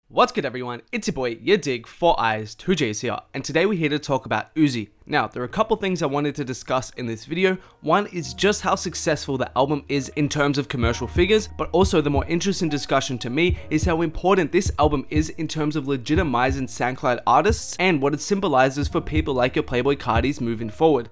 What's good everyone, it's your boy yadiiiigg, 4 eyes, 2 J's here, and today we're here to talk about Uzi. Now, there are a couple things I wanted to discuss in this video. One is just how successful the album is in terms of commercial figures, but also the more interesting discussion to me is how important this album is in terms of legitimizing SoundCloud artists and what it symbolizes for people like your Playboi Cartis moving forward.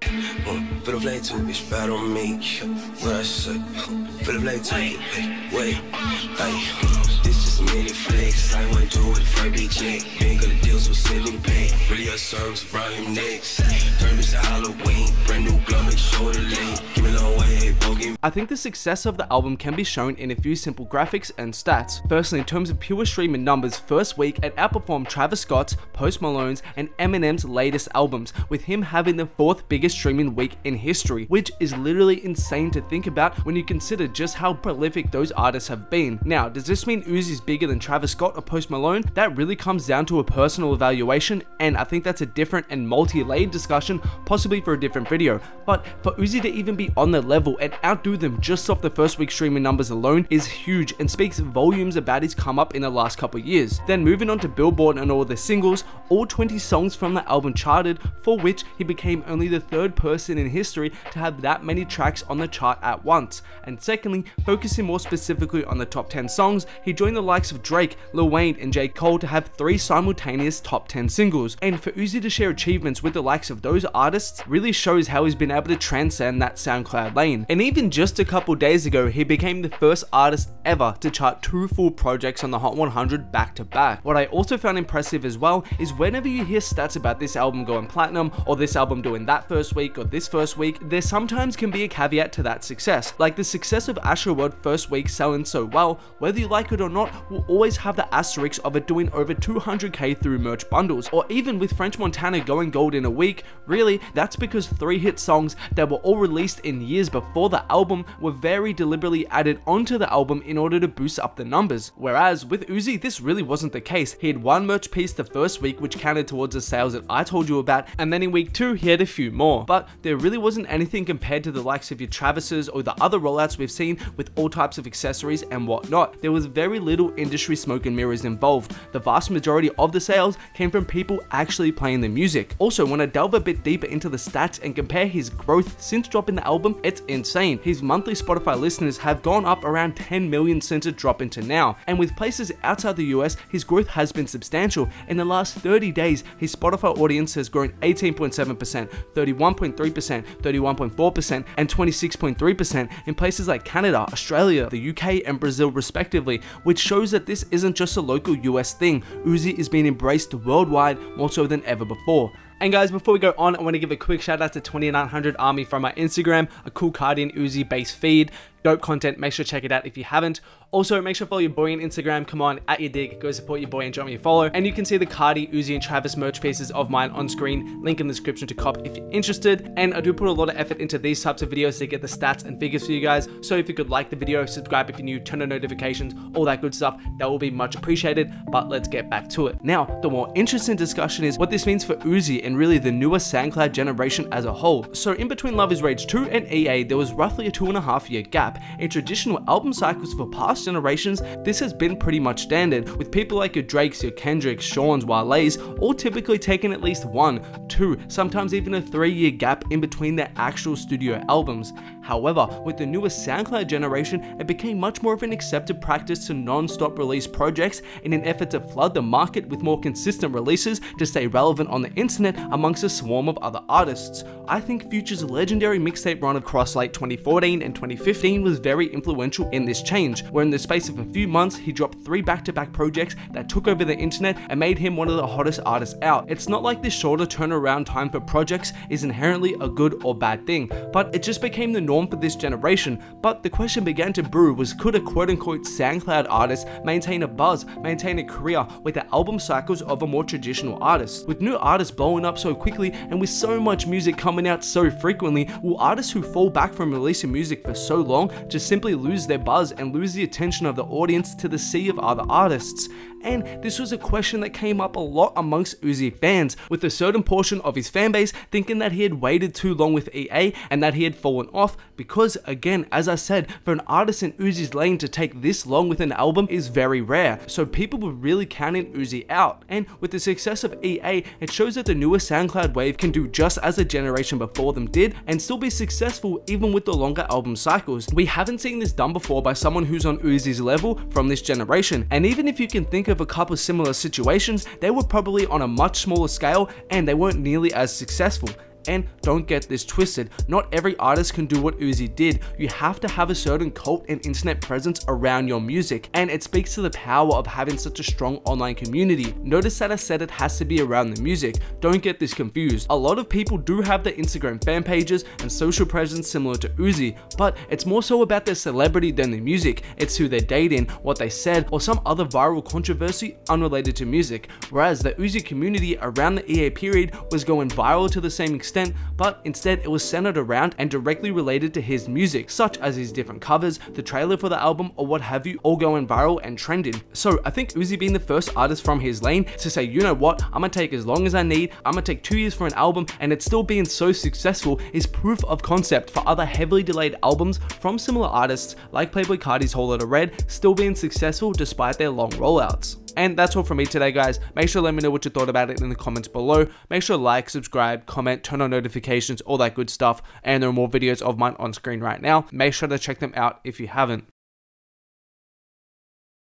I think the success of the album can be shown in a few simple graphics and stats. Firstly, in terms of pure streaming numbers, first week it outperformed Travis Scott's, Post Malone's, and Eminem's latest albums, with him having the 4th biggest streaming week in history, which is literally insane to think about when you consider just how prolific those artists have been. Now, does this mean Uzi's bigger than Travis Scott or Post Malone? That really comes down to a personal evaluation, and I think that's a different and multi-layered discussion, possibly for a different video. But for Uzi to even be on their level and outdo them just off the first week streaming numbers alone is huge and speaks volumes about his come up in the last couple of years. Then moving on to Billboard and all the singles, all 20 songs from the album charted, for which he became only the 3rd person in history to have that many tracks on the chart at once. And secondly, focusing more specifically on the top 10 songs, he joined the likes of Drake, Lil Wayne, and J. Cole to have 3 simultaneous top 10 singles. And for Uzi to share achievements with the likes of those artists really shows how he's been able to transcend that SoundCloud lane. And even just a couple days ago, he became the first artist ever to chart 2 full projects on the Hot 100 back to back. What I also found impressive as well is whenever you hear stats about this album going platinum, or this album doing that first week, or this first week, there sometimes can be a caveat to that success. Like the success of Astroworld first week selling so well, whether you like it or not, will always have the asterisk of it doing over 200k through merch bundles. Or even with French Montana going gold in a week, really, that's because 3 hit songs that were all released in years before the album were very deliberately added onto the album in order to boost up the numbers. Whereas with Uzi, this really wasn't the case. He had 1 merch piece the first week which counted towards the sales that I told you about, and then in week 2 he had a few more. But there really wasn't anything compared to the likes of your Travis's or the other rollouts we've seen with all types of accessories and whatnot. There was very little industry smoke and mirrors involved. The vast majority of the sales came from people actually playing the music. Also, when I delve a bit deeper into the stats and compare his growth since dropping the album, it's insane. His monthly Spotify listeners have gone up around 10 million since it dropped into now, and with places outside the US, his growth has been substantial. In the last 30 days, his Spotify audience has grown 18.7%, 31.3%, 31.4%, and 26.3% in places like Canada, Australia, the UK, and Brazil respectively, which shows that this isn't just a local US thing. Uzi is being embraced worldwide more so than ever before. And guys, before we go on, I want to give a quick shout out to 2900 Army from my Instagram, a cool Carti and Uzi based feed. Dope content, make sure to check it out if you haven't. Also, make sure to follow your boy on Instagram. Come on, at yadiiiigg, go support your boy and drop me a follow. And you can see the Carti, Uzi, and Travis merch pieces of mine on screen. Link in the description to cop if you're interested. And I do put a lot of effort into these types of videos to get the stats and figures for you guys. So if you could like the video, subscribe if you're new, turn on notifications, all that good stuff, that will be much appreciated. But let's get back to it. Now, the more interesting discussion is what this means for Uzi and really the newer SoundCloud generation as a whole. So in between Love Is Rage 2 and EA, there was roughly a 2.5 year gap. In traditional album cycles for past generations, this has been pretty much standard, with people like your Drakes, your Kendricks, Sean's, Wale's all typically taking at least 1, 2, sometimes even a 3-year gap in between their actual studio albums. However, with the newest SoundCloud generation, it became much more of an accepted practice to non-stop release projects in an effort to flood the market with more consistent releases to stay relevant on the internet amongst a swarm of other artists. I think Future's legendary mixtape run across late 2014 and 2015 was very influential in this change, where in the space of a few months he dropped 3 back-to-back projects that took over the internet and made him one of the hottest artists out. It's not like this shorter turnaround time for projects is inherently a good or bad thing, but it just became the norm for this generation. But the question began to brew was, could a quote-unquote SoundCloud artist maintain a buzz, maintain a career with the album cycles of a more traditional artist? With new artists blowing up so quickly and with so much music coming out so frequently, will artists who fall back from releasing music for so long just simply lose their buzz and lose the attention of the audience to the sea of other artists? and this was a question that came up a lot amongst Uzi fans, with a certain portion of his fanbase thinking that he had waited too long with EA and that he had fallen off because, again, as I said, for an artist in Uzi's lane to take this long with an album is very rare, so people were really counting Uzi out. And with the success of EA, it shows that the newer SoundCloud wave can do just as the generation before them did and still be successful even with the longer album cycles. We haven't seen this done before by someone who's on Uzi's level from this generation, and even if you can think of a couple similar situations, they were probably on a much smaller scale and they weren't nearly as successful. And don't get this twisted, not every artist can do what Uzi did. You have to have a certain cult and internet presence around your music, and it speaks to the power of having such a strong online community. Notice that I said it has to be around the music. Don't get this confused. A lot of people do have their Instagram fan pages and social presence similar to Uzi, but it's more so about their celebrity than the music. It's who they're dating, what they said, or some other viral controversy unrelated to music. Whereas the Uzi community around the EA period was going viral to the same extent, but instead it was centered around and directly related to his music, such as his different covers, the trailer for the album, or what have you, all going viral and trending. So I think Uzi being the first artist from his lane to say, you know what, I'm gonna take as long as I need, I'm gonna take 2 years for an album, and it's still being so successful is proof of concept for other heavily delayed albums from similar artists like Playboi Carti's Whole Lotta Red still being successful despite their long rollouts. And that's all from me today, guys. Make sure to let me know what you thought about it in the comments below. Make sure to like, subscribe, comment, turn on notifications, all that good stuff. And there are more videos of mine on screen right now. Make sure to check them out if you haven't.